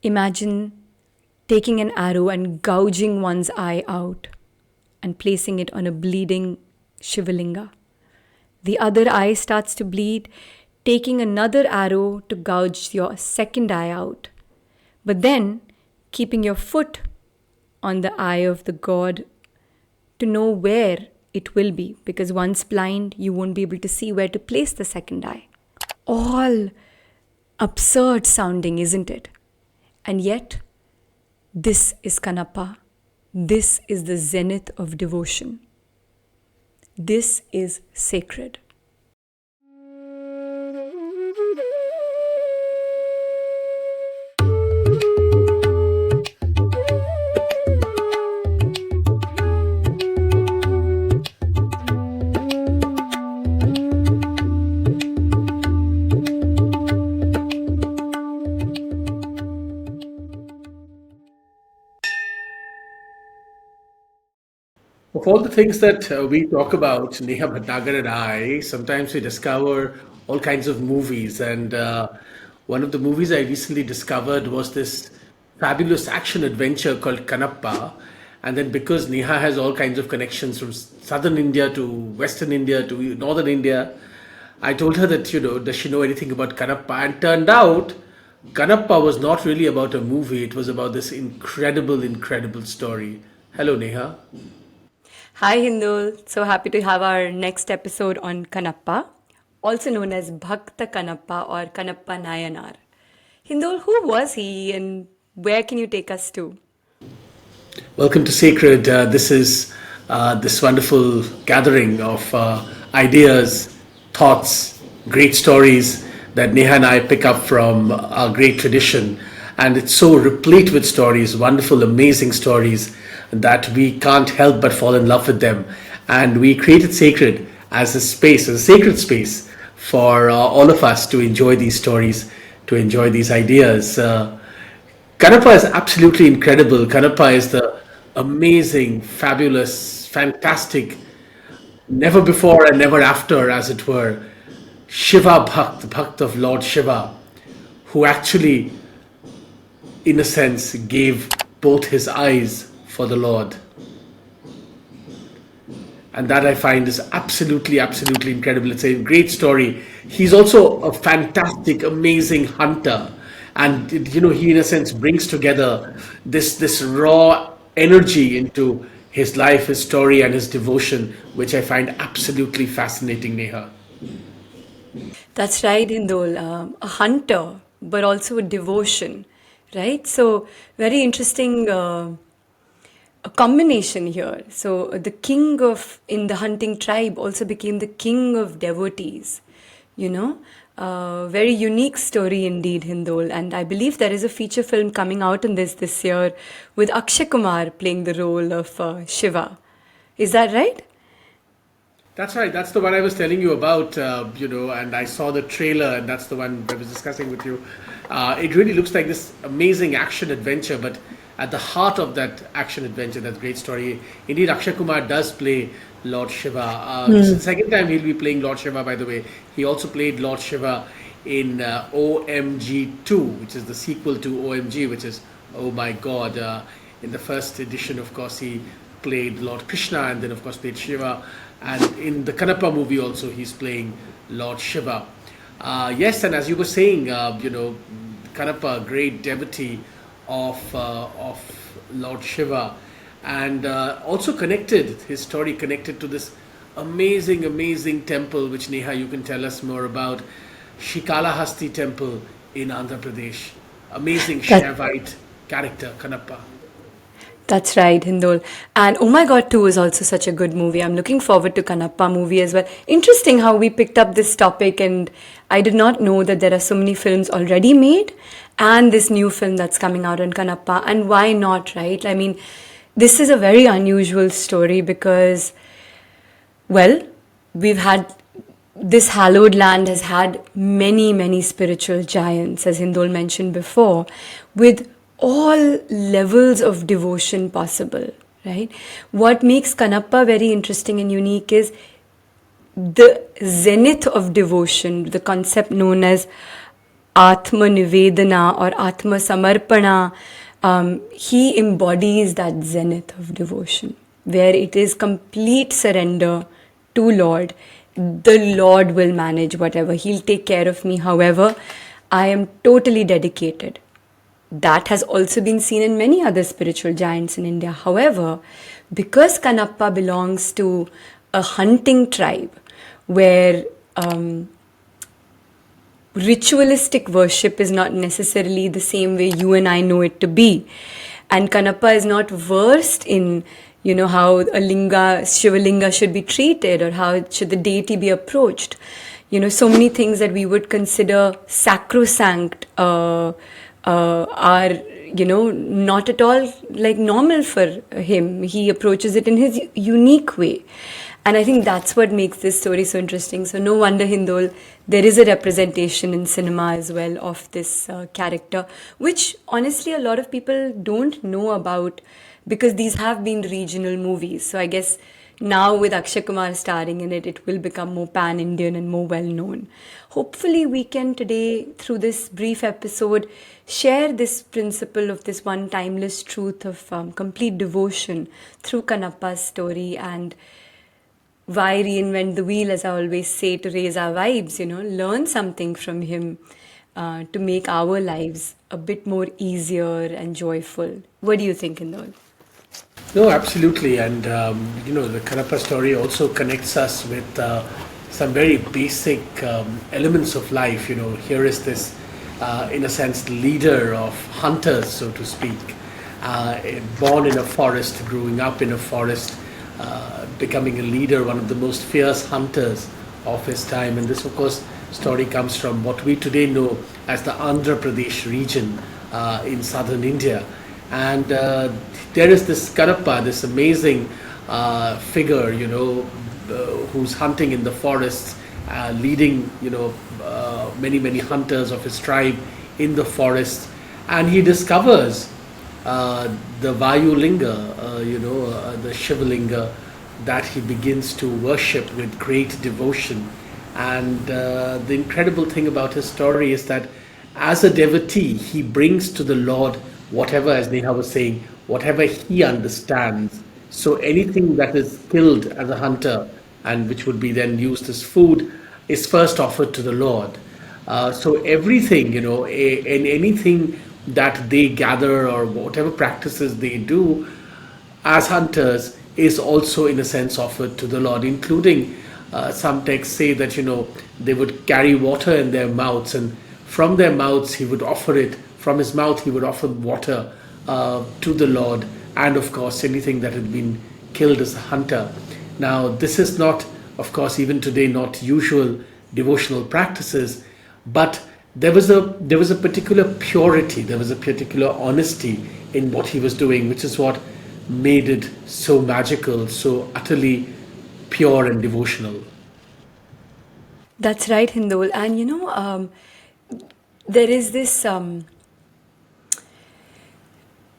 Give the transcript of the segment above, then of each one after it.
Imagine taking an arrow and gouging one's eye out and placing it on a bleeding Shivalinga. The other eye starts to bleed, taking another arrow to gouge your second eye out. But then keeping your foot on the eye of the god to know where it will be, because once blind, you won't be able to see where to place the second eye. All absurd sounding, isn't it? And yet, this is Kannappa. This is the zenith of devotion. This is sacred. Of all the things that we talk about, Neha Bhatnagar and I, sometimes we discover all kinds of movies. And one of the movies I recently discovered was this fabulous action adventure called Kannappa. And then because Neha has all kinds of connections from southern India to western India to northern India, I told her that, does she know anything about Kannappa? And turned out Kannappa was not really about a movie, it was about this incredible, incredible story. Hello, Neha. Hi Hindol, so happy to have our next episode on Kannappa, also known as Bhakta Kannappa or Kannappa Nayanar. Hindol, who was he and where can you take us to? Welcome to Sacred. This is this wonderful gathering of ideas, thoughts, great stories that Neha and I pick up from our great tradition. And it's so replete with stories, wonderful, amazing stories, that we can't help but fall in love with them. And we created Sacred as a space, as a sacred space for all of us to enjoy these stories, to enjoy these ideas. Kannappa is absolutely incredible. Kannappa is the amazing, fabulous, fantastic, never before and never after, as it were, Shiva Bhakt, the Bhakt of Lord Shiva, who actually, in a sense, gave both his eyes for the Lord. And that I find is absolutely, absolutely incredible. It's a great story. He's also a fantastic, amazing hunter. And, he in a sense brings together this raw energy into his life, his story, and his devotion, which I find absolutely fascinating, Neha. That's right, Hindol, a hunter, but also a devotion, right? So, very interesting a combination here. So, the king of, in the hunting tribe, also became the king of devotees, you know. Very unique story indeed, Hindol. And I believe there is a feature film coming out in this year with Akshay Kumar playing the role of Shiva. Is that right? That's right. That's the one I was telling you about, and I saw the trailer, and that's the one I was discussing with you. It really looks like this amazing action adventure, but at the heart of that action adventure, that great story, indeed, Akshay Kumar does play Lord Shiva. This is the second time he'll be playing Lord Shiva, by the way. He also played Lord Shiva in OMG 2, which is the sequel to OMG, which is, oh my God. In the first edition, of course, he played Lord Krishna and then, of course, played Shiva. And in the Kannappa movie also, he's playing Lord Shiva. Yes, and as you were saying, Kannappa, great devotee of Lord Shiva, and also connected, his story connected to this amazing, amazing temple, which Neha, you can tell us more about, Srikalahasteswara Temple in Andhra Pradesh. Amazing Shaivite character, Kannappa. That's right, Hindol. And Oh My God 2 is also such a good movie. I'm looking forward to Kannappa movie as well. Interesting how we picked up this topic, and I did not know that there are so many films already made and this new film that's coming out on Kannappa. And why not, right? I mean, this is a very unusual story because, well, we've had this hallowed land has had many, many spiritual giants, as Hindol mentioned before, with all levels of devotion possible, right? What makes Kannappa very interesting and unique is the zenith of devotion, the concept known as Atma Nivedana or Atma Samarpana, he embodies that zenith of devotion, where it is complete surrender to Lord. The Lord will manage whatever. He'll take care of me. However, I am totally dedicated. That has also been seen in many other spiritual giants in India. However, because Kannappa belongs to a hunting tribe where ritualistic worship is not necessarily the same way you and I know it to be, and Kannappa is not versed in, how a linga, Shivalinga should be treated or how should the deity be approached. So many things that we would consider sacrosanct are, not at all like normal for him. He approaches it in his unique way. And I think that's what makes this story so interesting. So no wonder, Hindol, there is a representation in cinema as well of this character, which honestly a lot of people don't know about because these have been regional movies. So I guess now with Akshay Kumar starring in it, it will become more pan-Indian and more well-known. Hopefully we can today, through this brief episode, share this principle of this one timeless truth of complete devotion through Kannappa's story, and why reinvent the wheel, as I always say, to raise our vibes, learn something from him to make our lives a bit more easier and joyful. What do you think, Indol? No, absolutely. And, the Kannappa story also connects us with some very basic elements of life. Here is this, in a sense, leader of hunters, so to speak, born in a forest, growing up in a forest, becoming a leader, one of the most fierce hunters of his time. And this, of course, story comes from what we today know as the Andhra Pradesh region in southern India. And there is this Kannappa, this amazing figure, who's hunting in the forests, leading, many hunters of his tribe in the forest. And he discovers the Vayu Linga, the Shivalinga, that he begins to worship with great devotion. And the incredible thing about his story is that as a devotee, he brings to the Lord whatever, as Neha was saying, whatever he understands. So anything that is killed as a hunter and which would be then used as food is first offered to the Lord. So everything, and anything that they gather or whatever practices they do as hunters is also in a sense offered to the Lord, including some texts say that, they would carry water in their mouths, and from their mouths he would offer it, from his mouth he would offer water to the Lord, and of course anything that had been killed as a hunter. Now this is not, of course, even today not usual devotional practices, but there was a particular purity, there was a particular honesty in what he was doing, which is what made it so magical, so utterly pure and devotional. That's right, Hindol. And there is this,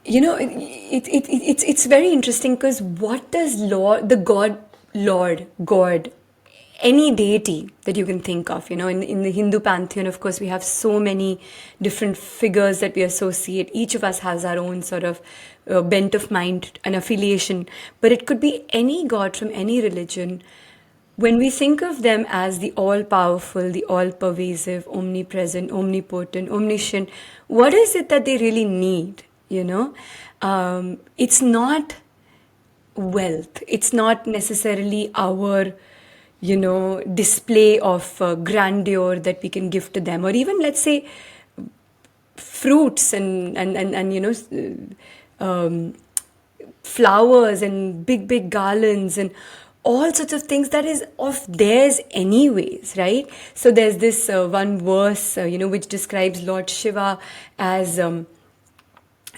it's very interesting because what does God, any deity that you can think of, in the Hindu pantheon, of course, we have so many different figures that we associate. Each of us has our own sort of bent of mind and affiliation, but it could be any god from any religion. When we think of them as the all-powerful, the all-pervasive, omnipresent, omnipotent, omniscient, what is it that they really need, It's not wealth. It's not necessarily our, display of grandeur that we can give to them. Or even, let's say, fruits and flowers and big garlands and all sorts of things that is of theirs anyways, right? So there's this one verse, which describes Lord Shiva as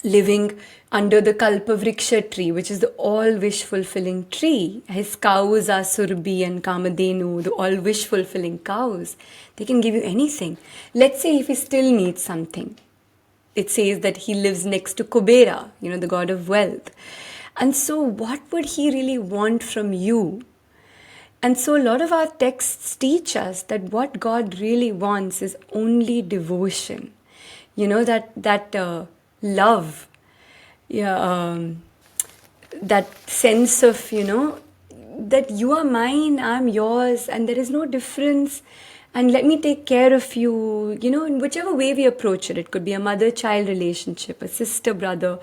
living under the Kalpavriksha tree, which is the all wish-fulfilling tree. His cows are Surbi and Kamadenu, the all wish-fulfilling cows. They can give you anything. Let's say if he still needs something, it says that he lives next to Kubera, the god of wealth. And so what would he really want from you And so a lot of our texts teach us that what God really wants is only devotion. That love, yeah, that sense of, that you are mine, I'm yours, and there is no difference. And let me take care of you, in whichever way we approach it. It could be a mother-child relationship, a sister-brother,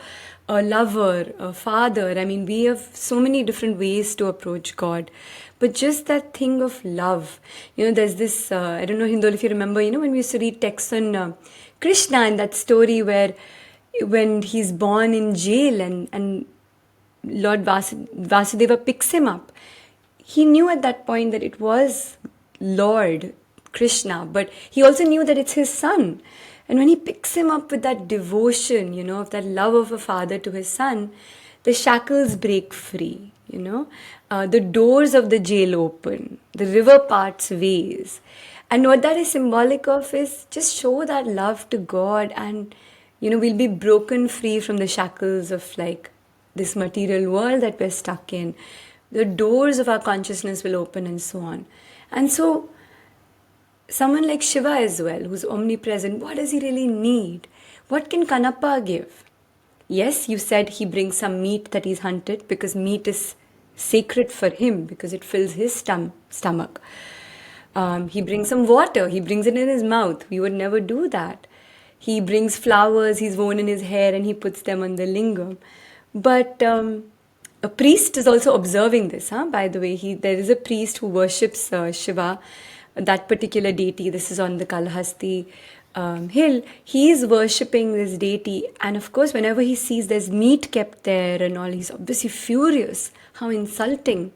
a lover, a father. I mean, we have so many different ways to approach God. But just that thing of love, there's this, I don't know, Hindol, if you remember, when we used to read texts on Krishna and that story where when he's born in jail and Lord Vasudeva picks him up, he knew at that point that it was Lord Krishna, but he also knew that it's his son. And when he picks him up with that devotion, of that love of a father to his son, the shackles break free, the doors of the jail open, the river parts ways. And what that is symbolic of is just show that love to God, and, we'll be broken free from the shackles of like this material world that we're stuck in. The doors of our consciousness will open and so on. And so someone like Shiva as well, who's omnipresent, what does he really need? What can Kannappa give? Yes, you said he brings some meat that he's hunted because meat is sacred for him because it fills his stomach. He brings some water, he brings it in his mouth. We would never do that. He brings flowers he's worn in his hair and he puts them on the lingam. But a priest is also observing this, by the way. There is a priest who worships Shiva, that particular deity. This is on the Kalahasti hill. He is worshipping this deity, and of course whenever he sees there's meat kept there and all, he's obviously furious. How insulting.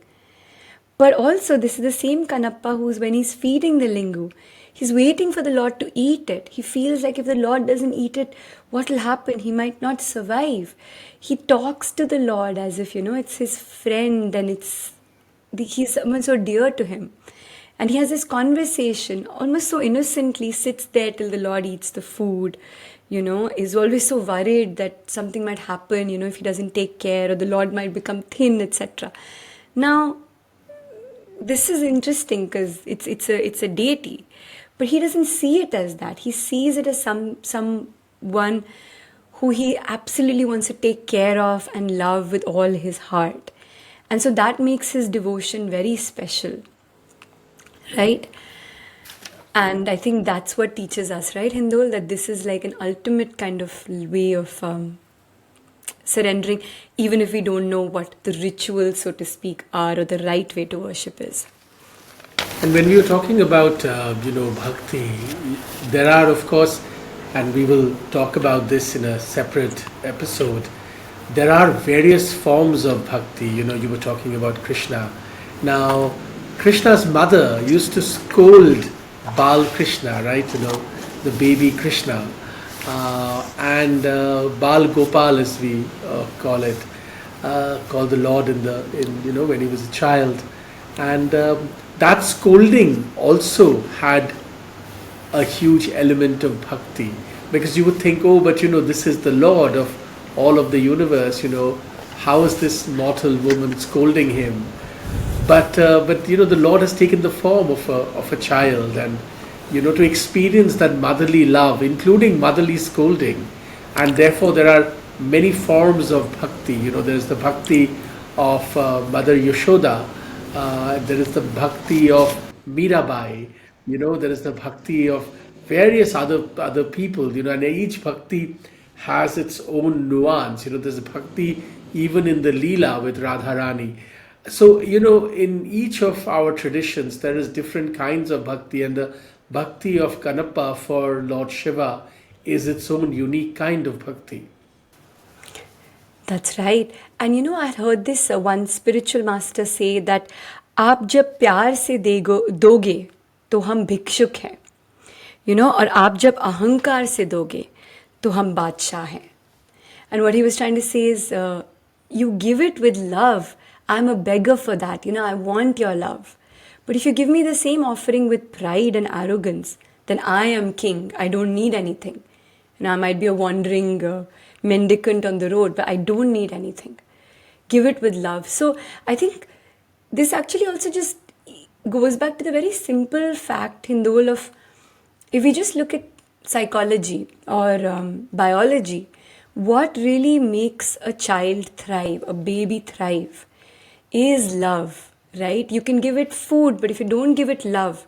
But also this is the same Kannappa who's, when he's feeding the lingu, he's waiting for the Lord to eat it. He feels like if the Lord doesn't eat it, what will happen? He might not survive. He talks to the Lord as if, it's his friend and he's someone so dear to him. And he has this conversation, almost so innocently, sits there till the Lord eats the food, is always so worried that something might happen, if he doesn't take care, or the Lord might become thin, etc. Now, this is interesting because it's a deity, but he doesn't see it as that. He sees it as someone who he absolutely wants to take care of and love with all his heart. And so that makes his devotion very special, right? And I think that's what teaches us, right, Hindol, that this is like an ultimate kind of way of surrendering, even if we don't know what the rituals, so to speak, are, or the right way to worship is. And when we are talking about, bhakti, there are, of course, and we will talk about this in a separate episode, there are various forms of bhakti. You were talking about Krishna. Now, Krishna's mother used to scold Bal Krishna, right? The baby Krishna. And Bal Gopal, as we call it, called the Lord when he was a child. And that scolding also had a huge element of bhakti, because you would think, but this is the Lord of all of the universe, how is this mortal woman scolding him? But the Lord has taken the form of a child, and to experience that motherly love, including motherly scolding. And therefore there are many forms of bhakti. There's the bhakti of Mother Yashoda, there is the bhakti of Mirabai, there is the bhakti of various other people, and each bhakti has its own nuance. There's a bhakti even in the Leela with Radharani. So, in each of our traditions, there is different kinds of bhakti, and the bhakti of Kannappa for Lord Shiva is its own unique kind of bhakti. That's right. And I heard this one spiritual master say that आप जब प्यार से दोगे तो हम भिक्षुक हैं, और आप जब अहंकार से दोगे तो हम बादशाह हैं. And what he was trying to say is, you give it with love. I'm a beggar for that. I want your love. But if you give me the same offering with pride and arrogance, then I am king. I don't need anything. I might be a wandering mendicant on the road, but I don't need anything. Give it with love. So I think this actually also just goes back to the very simple fact, Hindol, of if we just look at psychology or biology, what really makes a child thrive, a baby thrive, is love, right? You can give it food, but if you don't give it love,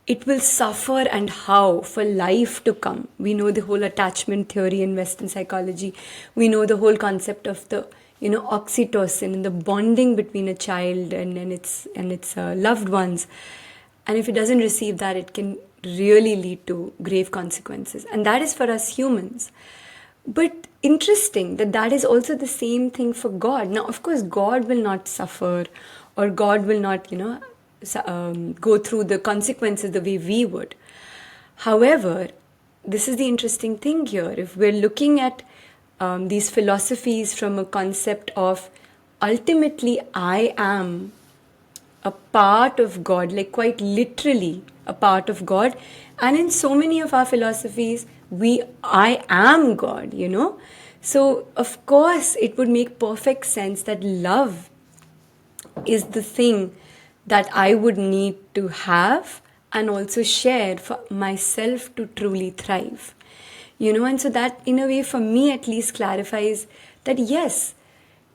it will suffer, and how, for life to come. We know the whole attachment theory in Western psychology. We know the whole concept of the oxytocin and the bonding between a child and its loved ones. And if it doesn't receive that, it can really lead to grave consequences. And that is for us humans. But interesting that is also the same thing for God. Now, of course, God will not suffer, or God will not, go through the consequences the way we would. However, this is the interesting thing here. If we're looking at these philosophies from a concept of ultimately I am a part of God, like quite literally a part of God, and in so many of our philosophies, I am God, So, of course, it would make perfect sense that love is the thing that I would need to have and also share for myself to truly thrive. And so that, in a way, for me at least, clarifies that yes,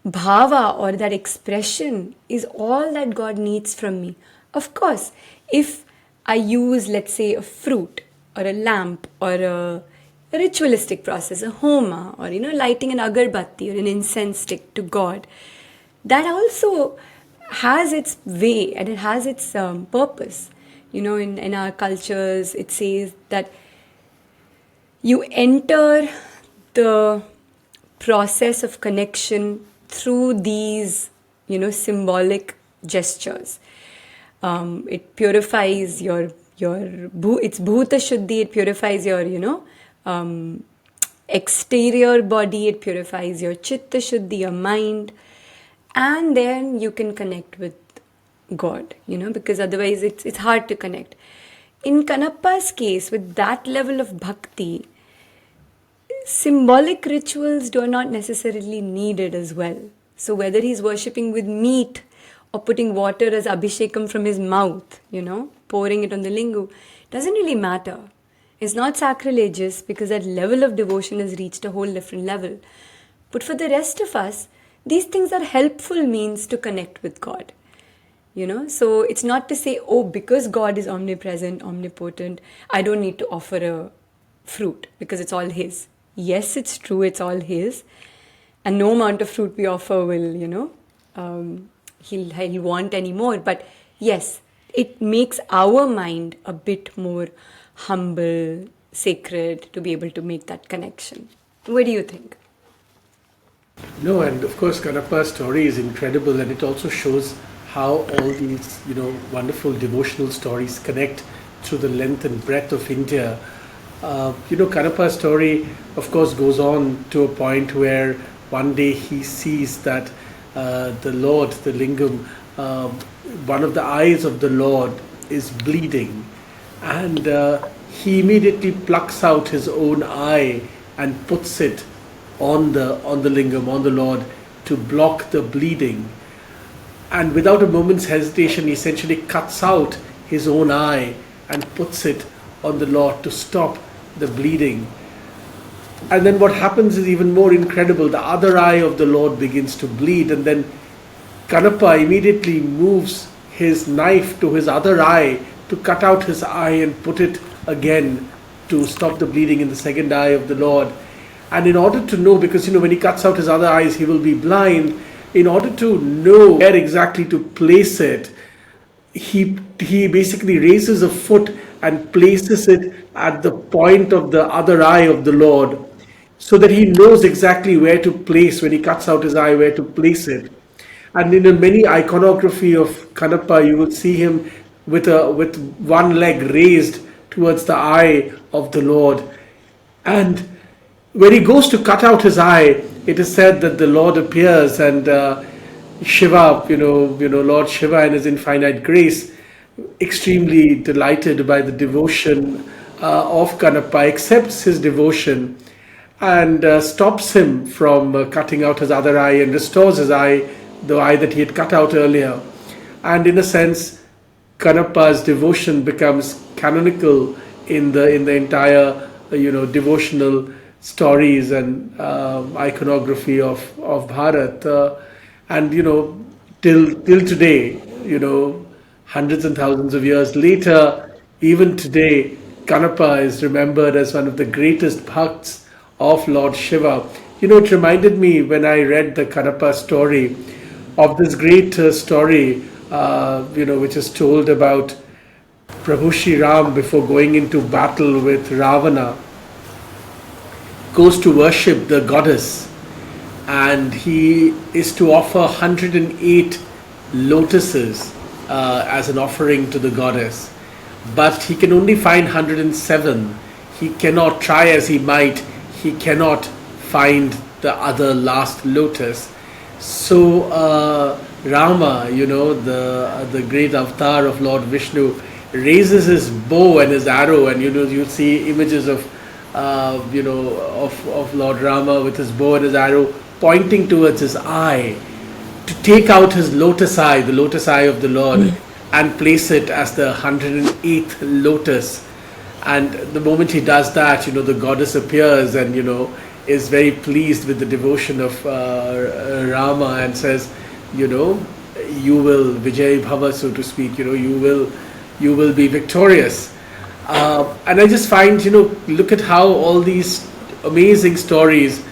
bhava, or that expression, is all that God needs from me. Of course, if I use, let's say, a fruit or a lamp or a ritualistic process, a homa, or lighting an agarbatti or an incense stick to God, that also has its way and it has its purpose. In our cultures, it says that you enter the process of connection through these, symbolic gestures. It purifies it's bhuta shuddhi. It purifies your, exterior body. It purifies your chitta shuddhi, your mind, and then you can connect with God. Because otherwise it's hard to connect. In Kannappa's case, with that level of bhakti, symbolic rituals are not necessarily needed as well. So whether he's worshipping with meat or putting water as abhishekam from his mouth, pouring it on the lingu, doesn't really matter. It's not sacrilegious because that level of devotion has reached a whole different level. But for the rest of us, these things are helpful means to connect with God. So it's not to say, because God is omnipresent, omnipotent, I don't need to offer a fruit because it's all His. Yes, it's true, it's all His. And no amount of fruit we offer will, He'll want any more. But yes, it makes our mind a bit more humble, sacred, to be able to make that connection. What do you think? No, and of course, Kannappa's story is incredible, and it also shows how all these, wonderful devotional stories connect through the length and breadth of India. Kannappa's story, of course, goes on to a point where one day he sees that the Lord, the lingam, one of the eyes of the Lord is bleeding, and he immediately plucks out his own eye and puts it on the lingam, on the Lord, to block the bleeding. And without a moment's hesitation, he essentially cuts out his own eye and puts it on the Lord to stop the bleeding. And then what happens is even more incredible. The other eye of the Lord begins to bleed, and then Kannappa immediately moves his knife to his other eye to cut out his eye and put it again to stop the bleeding in the second eye of the Lord. And in order to know, because when he cuts out his other eyes, he will be blind. In order to know where exactly to place it, he basically raises a foot and places it at the point of the other eye of the Lord, so that he knows exactly where to place, when he cuts out his eye, where to place it. And in many iconography of Kannappa, you will see him with one leg raised towards the eye of the Lord. And when he goes to cut out his eye, it is said that the Lord appears, and Shiva, Lord Shiva in his infinite grace, extremely delighted by the devotion of Kannappa, accepts his devotion and stops him from cutting out his other eye and restores his eye, the eye that he had cut out earlier. And in a sense, Kannappa's devotion becomes canonical in the entire devotional stories and iconography of Bharat, and till today, hundreds and thousands of years later, even today, Kannappa is remembered as one of the greatest bhakts of Lord Shiva. It reminded me when I read the Kannappa story of this great story, which is told about Prabhu Shri Ram before going into battle with Ravana, goes to worship the goddess, and he is to offer 108 lotuses as an offering to the goddess, but he can only find 107. He cannot, try as he might, he cannot find the other last lotus. So Rama, the great avatar of Lord Vishnu, raises his bow and his arrow, and you see images of Lord Rama with his bow and his arrow pointing towards his eye, to take out his lotus eye, the lotus eye of the Lord, and place it as the 108th lotus. And the moment he does that, the goddess appears and is very pleased with the devotion of Rama, and says, you will Vijay Bhava, so to speak, you will be victorious. And I just find, look at how all these amazing stories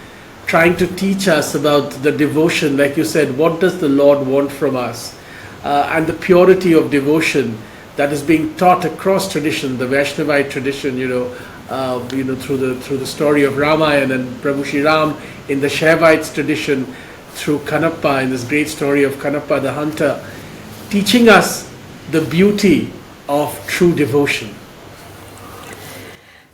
trying to teach us about the devotion, like you said, what does the Lord want from us, and the purity of devotion that is being taught across tradition, the Vaishnavite tradition, through the story of Ramayana and Prabhu Shri Ram, in the Shaivites tradition, through Kannappa, in this great story of Kannappa the hunter, teaching us the beauty of true devotion.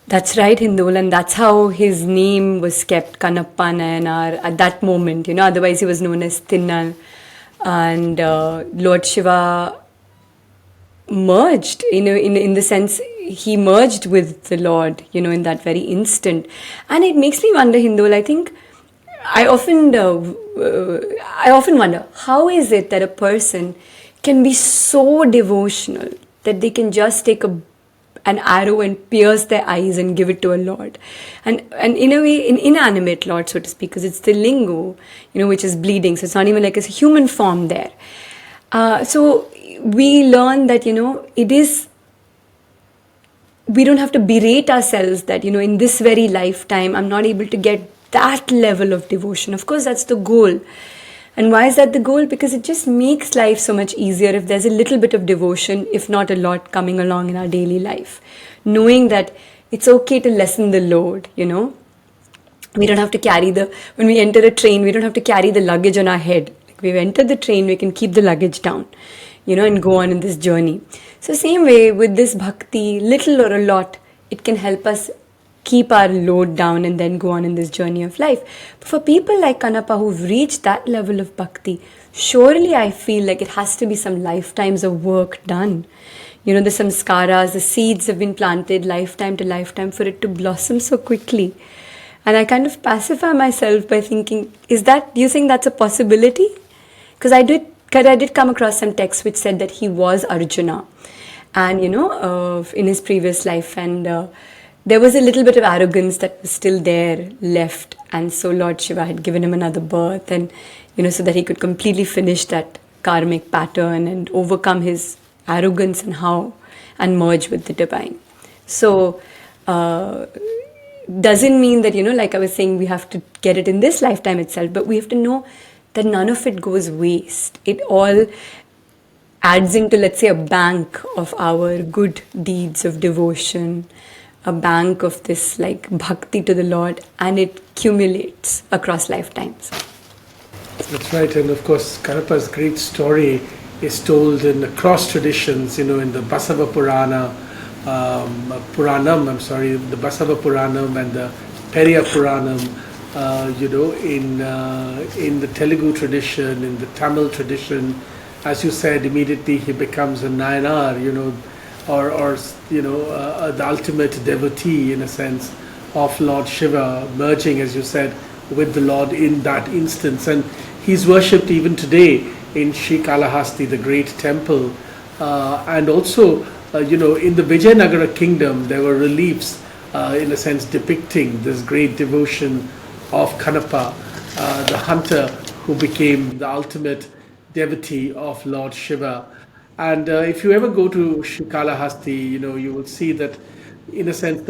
That's right, Hindol, and that's how his name was kept, Kannappa Nayanar, at that moment. Otherwise he was known as Thinna. And Lord Shiva merged, in the sense he merged with the Lord, in that very instant. And it makes me wonder, Hindol, I think I often wonder, how is it that a person can be so devotional that they can just take an arrow and pierce their eyes and give it to a Lord, and in a way an inanimate Lord, so to speak, because it's the lingo, which is bleeding, so it's not even like it's a human form there. So we learn that we don't have to berate ourselves that in this very lifetime I'm not able to get that level of devotion. Of course, that's the goal. And why is that the goal? Because it just makes life so much easier if there's a little bit of devotion, if not a lot, coming along in our daily life. Knowing that it's okay to lessen the load, We don't have to carry when we enter a train, we don't have to carry the luggage on our head. Like we've entered the train, we can keep the luggage down, and go on in this journey. So same way with this bhakti, little or a lot, it can help us keep our load down and then go on in this journey of life. But for people like Kannappa who've reached that level of bhakti, surely I feel like it has to be some lifetimes of work done. The samskaras, the seeds have been planted lifetime to lifetime for it to blossom so quickly. And I kind of pacify myself by thinking, do you think that's a possibility? Because I did come across some texts which said that he was Arjuna, and in his previous life, and there was a little bit of arrogance that was still there left, and so Lord Shiva had given him another birth, and so that he could completely finish that karmic pattern and overcome his arrogance and merge with the divine. So doesn't mean that like I was saying, we have to get it in this lifetime itself, but we have to know that none of it goes waste. It all adds into, let's say, a bank of our good deeds of devotion, a bank of this like bhakti to the Lord, and it accumulates across lifetimes. That's right, and of course Kannappa's great story is told in across traditions, in the Basava Puranam, the Basava Puranam and the Periya Puranam, in the Telugu tradition, in the Tamil tradition. As you said, immediately he becomes a Nayanar, or the ultimate devotee, in a sense, of Lord Shiva, merging, as you said, with the Lord in that instance. And he's worshipped even today in Srikalahasteeswara, the great temple And also, in the Vijayanagara kingdom, there were reliefs, in a sense, depicting this great devotion of Kannappa, the hunter who became the ultimate devotee of Lord Shiva. And if you ever go to Srikalahasti, you will see that, in a sense,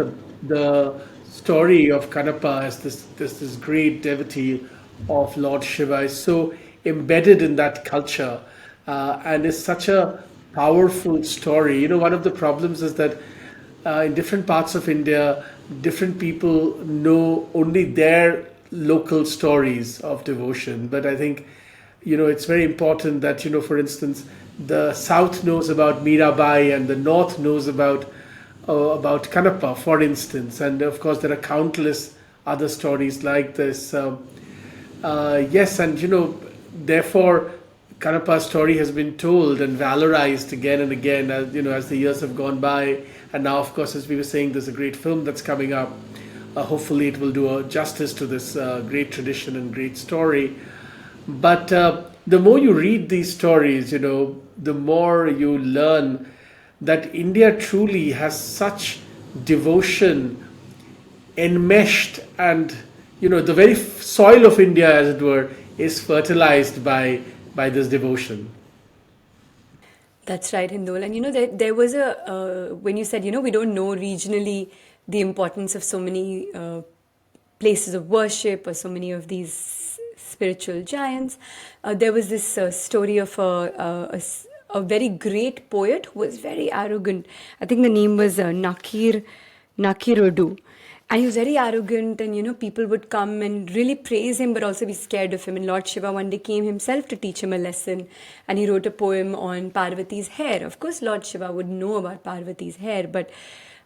the story of Kannappa as this great devotee of Lord Shiva is so embedded in that culture, and is such a powerful story. One of the problems is that in different parts of India, different people know only their local stories of devotion. But I think, it's very important that, for instance, the South knows about Mirabai and the North knows about Kannappa, for instance. And of course, there are countless other stories like this. Yes, and therefore, Kannappa's story has been told and valorized again and again, as the years have gone by. And now, of course, as we were saying, there's a great film that's coming up. Hopefully, it will do justice to this great tradition and great story. But the more you read these stories, the more you learn that India truly has such devotion enmeshed, and the very soil of India, as it were, is fertilized by this devotion. That's right, Hindol. And there was when you said, we don't know regionally the importance of so many places of worship or so many of these spiritual giants, there was this story of a very great poet who was very arrogant. I think the name was Nakirodu. And he was very arrogant, and people would come and really praise him, but also be scared of him. And Lord Shiva one day came himself to teach him a lesson, and he wrote a poem on Parvati's hair. Of course, Lord Shiva would know about Parvati's hair, but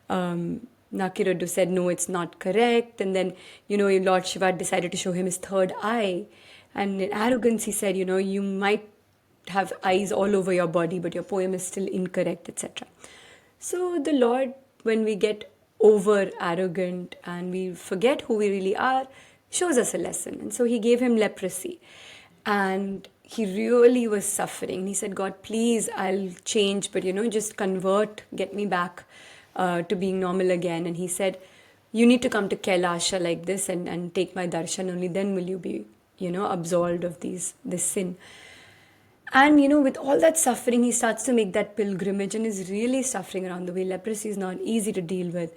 Nakirodu said, no, it's not correct. And then, Lord Shiva decided to show him his third eye. And in arrogance, he said, you might have eyes all over your body, but your poem is still incorrect, etc. So the Lord, when we get over arrogant and we forget who we really are, shows us a lesson. And so he gave him leprosy, and he really was suffering. He said, God, please, I'll change, but just convert, get me back to being normal again. And he said, you need to come to Kailasha like this and take my darshan, only then will you be absolved of this sin. And with all that suffering, he starts to make that pilgrimage and is really suffering around the way. Leprosy is not easy to deal with.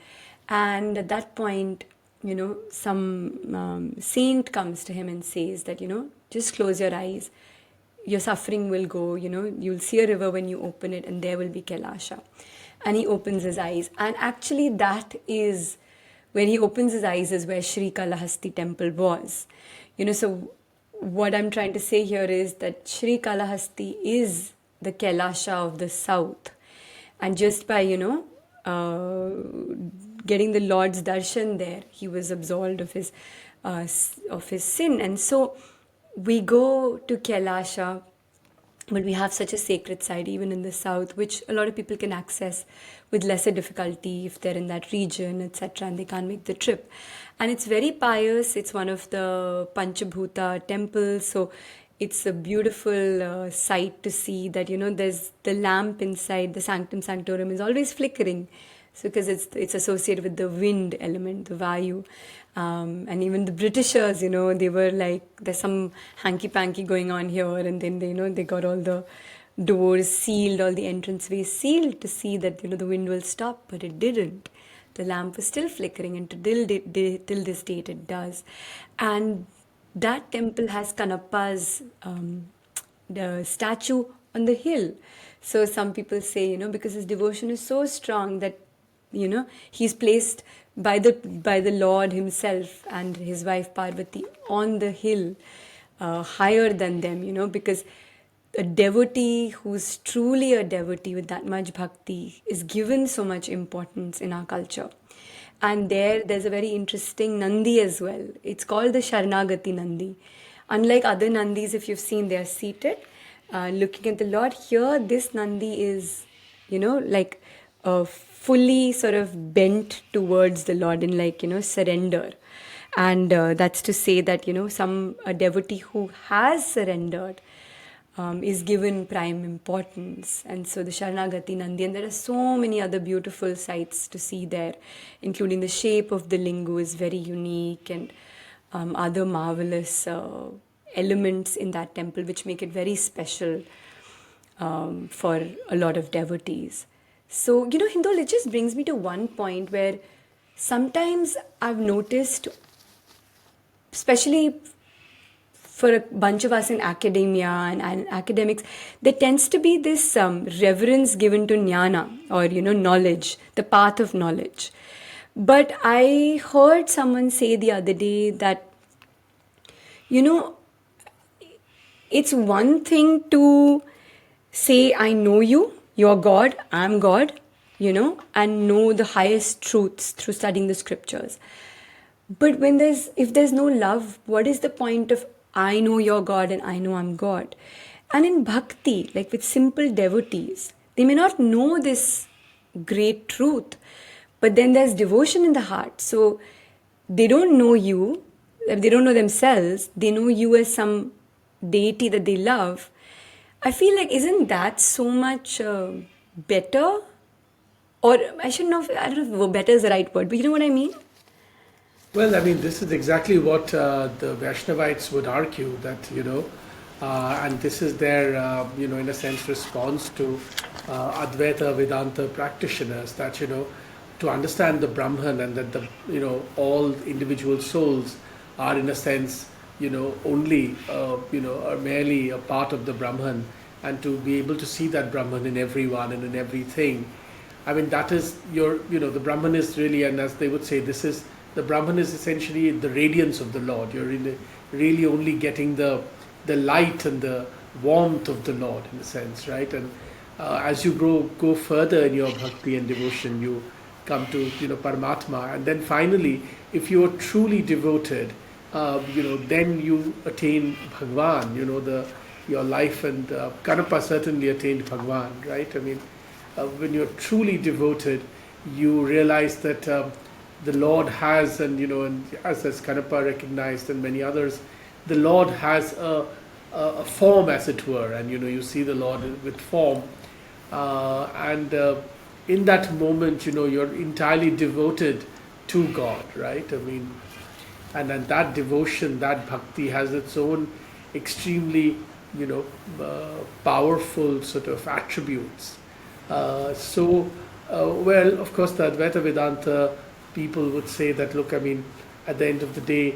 And at that point, some saint comes to him and says that, just close your eyes. Your suffering will go, you'll see a river when you open it, and there will be Kailasha. And he opens his eyes. And actually, that is, when he opens his eyes, is where Srikalahasti Temple was. So what I'm trying to say here is that Srikalahasti is the Kailasha of the south. And just by, getting the Lord's darshan there, he was absolved of his sin. And so we go to Kailasha, but we have such a sacred site even in the south, which a lot of people can access with lesser difficulty if they're in that region, etc., and they can't make the trip. And it's very pious. It's one of the Panchabhuta temples, so it's a beautiful sight to see that, there's the lamp inside the Sanctum Sanctorum is always flickering. So because it's associated with the wind element, the Vayu. And even the Britishers, they were like, there's some hanky-panky going on here, and then they got all the doors sealed, all the entranceways sealed to see that, the wind will stop, but it didn't. The lamp was still flickering, and till this date it does. And that temple has Kannappa's the statue on the hill. So some people say, because his devotion is so strong that, he's placed by the Lord himself and his wife Parvati on the hill, higher than them, because a devotee who's truly a devotee with that much bhakti is given so much importance in our culture. And there's a very interesting Nandi as well. It's called the Sharanagati Nandi. Unlike other Nandis, if you've seen, they're seated, looking at the Lord. Here, this Nandi is, like fully sort of bent towards the Lord in surrender. And that's to say that, a devotee who has surrendered is given prime importance. And so the Sharanagati Nandi, and there are so many other beautiful sights to see there, including the shape of the lingu is very unique, and other marvelous elements in that temple which make it very special for a lot of devotees. So, Hindol, it just brings me to one point where sometimes I've noticed, especially for a bunch of us in academia and academics, there tends to be this reverence given to jnana, or knowledge, the path of knowledge. But I heard someone say the other day that it's one thing to say, I know you, you're God, I'm God, and know the highest truths through studying the scriptures. But if there's no love, what is the point of I know you're God and I know I'm God? And in bhakti, like with simple devotees, they may not know this great truth, but then there's devotion in the heart. So they don't know you, they don't know themselves, they know you as some deity that they love. I feel like, isn't that so much better? Or I don't know if better is the right word, but you know what I mean? Well, I mean, this is exactly what the Vaishnavites would argue that, and this is their, in a sense, response to Advaita Vedanta practitioners that, to understand the Brahman and that all individual souls are, in a sense, only, are merely a part of the Brahman, and to be able to see that Brahman in everyone and in everything. I mean, that is the Brahman is really, and as they would say, the Brahman is essentially the radiance of the Lord. You're really only getting the light and the warmth of the Lord, in a sense, right? And as you go further in your bhakti and devotion, you come to Paramatma, and then finally, if you are truly devoted, then you attain Bhagwan. Your life, and Kannappa certainly attained Bhagwan, right? I mean, when you're truly devoted, you realize that the Lord has, and as Kannappa recognized and many others, the Lord has a form, as it were, and you see the Lord with form, and in that moment, you're entirely devoted to God, right? I mean, and then that devotion, that bhakti has its own extremely, powerful sort of attributes. Well, of course, the Advaita Vedanta people would say that, look, I mean, at the end of the day,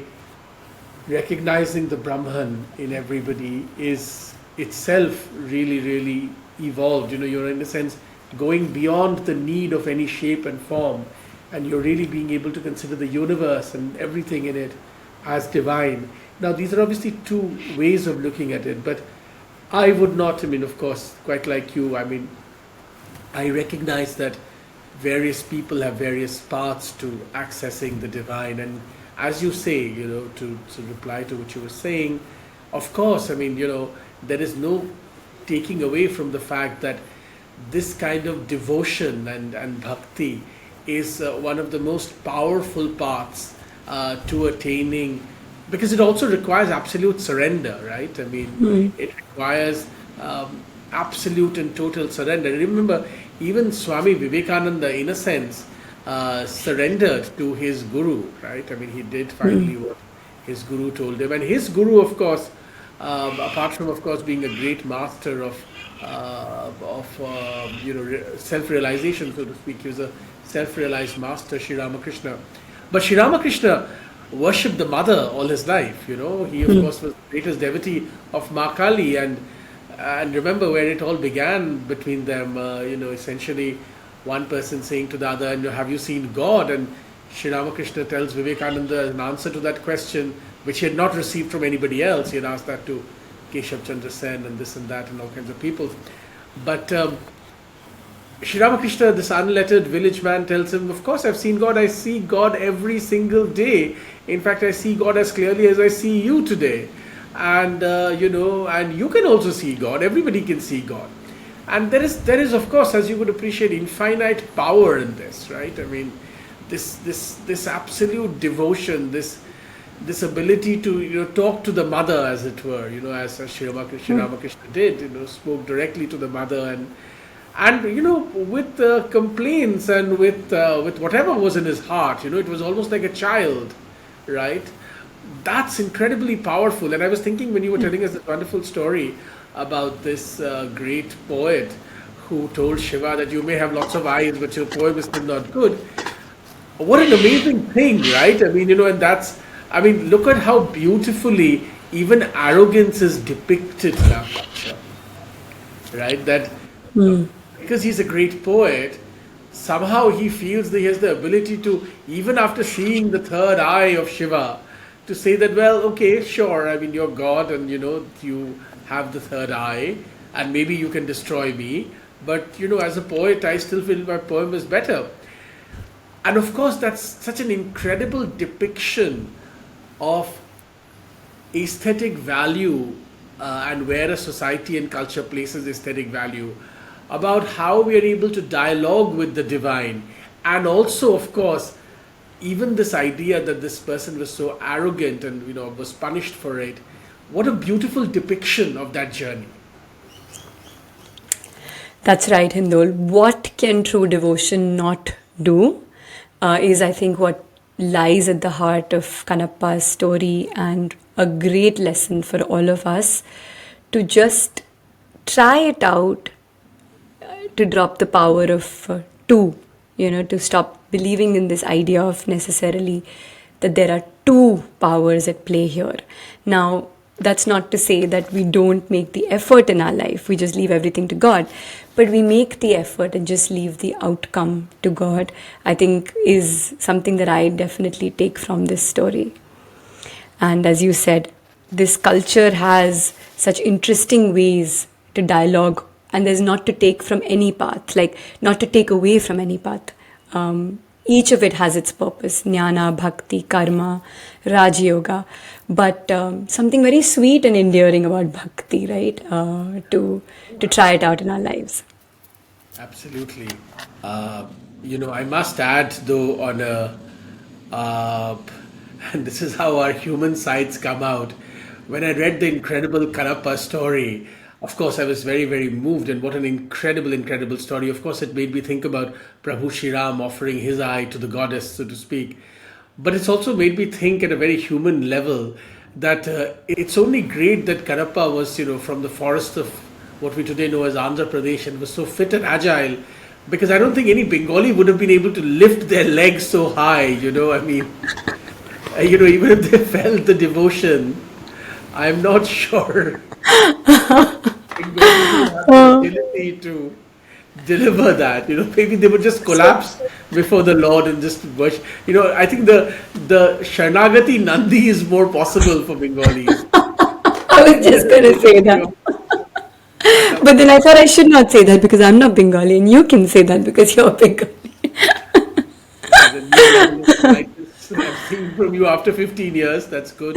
recognizing the Brahman in everybody is itself really, really evolved. You're in a sense going beyond the need of any shape and form, and you're really being able to consider the universe and everything in it as divine. Now, these are obviously two ways of looking at it, but I would not, I mean, of course, quite like you, I mean, I recognize that various people have various paths to accessing the divine, and as you say, to reply to what you were saying, of course, I mean, there is no taking away from the fact that this kind of devotion and bhakti is one of the most powerful paths to attaining, because it also requires absolute surrender, right? I mean, it requires absolute and total surrender. Remember, even Swami Vivekananda, in a sense, surrendered to his guru, right? I mean, he did finally what his guru told him. And his guru, of course, apart from, of course, being a great master of self-realization, so to speak, he was a self-realized master, Sri Ramakrishna. But Sri Ramakrishna worshipped the mother all his life, He, of course, was the greatest devotee of Ma Kali, and remember where it all began between them, essentially one person saying to the other, and have you seen God? And Sri Ramakrishna tells Vivekananda an answer to that question, which he had not received from anybody else. He had asked that to Keshav Chandra Sen and this and that and all kinds of people. But Sri Ramakrishna, this unlettered village man, tells him, of course I've seen God. I see God every single day. In fact, I see God as clearly as I see you today. And, and you can also see God. Everybody can see God. And there is, of course, as you would appreciate, infinite power in this, right? I mean, this absolute devotion, this this ability to talk to the mother, as it were, as Sri Ramakrishna did, spoke directly to the mother, and with complaints and with whatever was in his heart, it was almost like a child, right? That's incredibly powerful. And I was thinking, when you were telling us this wonderful story about this great poet who told Shiva that you may have lots of eyes, but your poem is still not good. What an amazing thing, right? I mean, look at how beautifully even arrogance is depicted in our culture, right? That because he's a great poet, somehow he feels that he has the ability to, even after seeing the third eye of Shiva, to say that, well, okay, sure, I mean, you're God, and you have the third eye, and maybe you can destroy me, but as a poet, I still feel my poem is better. And of course, that's such an incredible depiction of aesthetic value, and where a society and culture places aesthetic value, about how we are able to dialogue with the divine. And also, of course, even this idea that this person was so arrogant and was punished for it. What a beautiful depiction of that journey. That's right, Hindol. What can true devotion not do is, I think, what lies at the heart of Kannappa's story, and a great lesson for all of us to just try it out, to drop the power of two, to stop believing in this idea of necessarily that there are two powers at play here. Now, that's not to say that we don't make the effort in our life, we just leave everything to God, but we make the effort and just leave the outcome to God, I think is something that I definitely take from this story. And as you said, this culture has such interesting ways to dialogue, and there's not to take from any path, like not to take away from any path. Each of it has its purpose: jnana, bhakti, karma, Raj Yoga. But something very sweet and endearing about bhakti, right? To try it out in our lives. Absolutely. I must add, though, on and this is how our human sides come out. When I read the incredible Kannappa story, of course, I was very, very moved, and what an incredible, incredible story. Of course, it made me think about Prabhu Shri Ram offering his eye to the goddess, so to speak. But it's also made me think at a very human level that it's only great that Kannappa was, from the forest of what we today know as Andhra Pradesh, and was so fit and agile, because I don't think any Bengali would have been able to lift their legs so high, I mean, even if they felt the devotion, I'm not sure Bengali have the ability to deliver that. Maybe they would just collapse before the Lord and just worship. I think the Sharnagati Nandi is more possible for Bengalis. I was just going to say that. But then I thought I should not say that because I'm not Bengali, and you can say that because you're Bengali. I've seen from you after 15 years. That's good.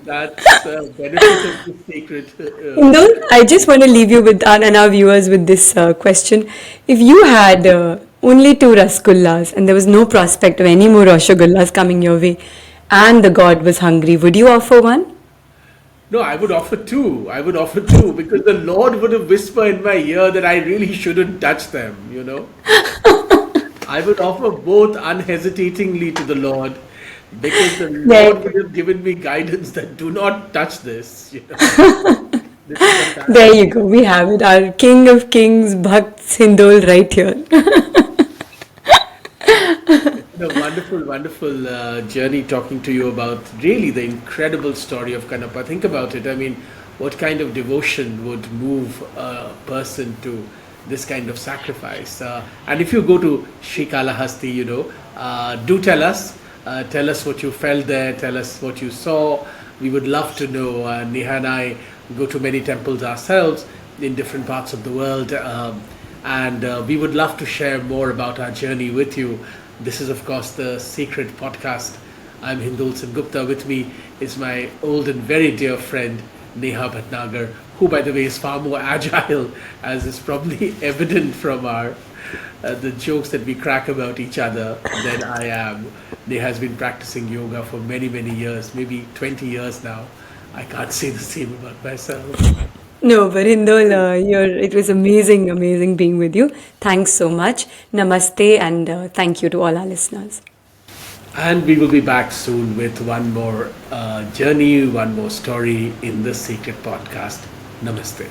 That's the benefit of the sacred. No, I just want to leave you with and our viewers with this question. If you had only two rasgullas and there was no prospect of any more rasgullas coming your way, and the god was hungry, would you offer one? No, I would offer two. Because the Lord would have whispered in my ear that I really shouldn't touch them, I would offer both unhesitatingly to the Lord, because the Lord would have given me guidance that do not touch this. This is there you go. We have it. Our King of Kings, Bhakt Hindol, right here. A wonderful, wonderful journey talking to you about really the incredible story of Kannappa. Think about it. I mean, what kind of devotion would move a person to this kind of sacrifice? And if you go to Srikalahasti, do tell us. Tell us what you felt there. Tell us what you saw. We would love to know. Nehha and I go to many temples ourselves in different parts of the world. And we would love to share more about our journey with you. This is, of course, the Sacred Podcast. I'm Hindol Gupta. With me is my old and very dear friend, Nehha Bhatnagar, who, by the way, is far more agile, as is probably evident from our the jokes that we crack about each other than I am. Neha has been practicing yoga for many, many years, maybe 20 years now. I can't say the same about myself. No, but Hindol, it was amazing, amazing being with you. Thanks so much. Namaste, and thank you to all our listeners. And we will be back soon with one more journey, one more story in this Secret Podcast. Namaste.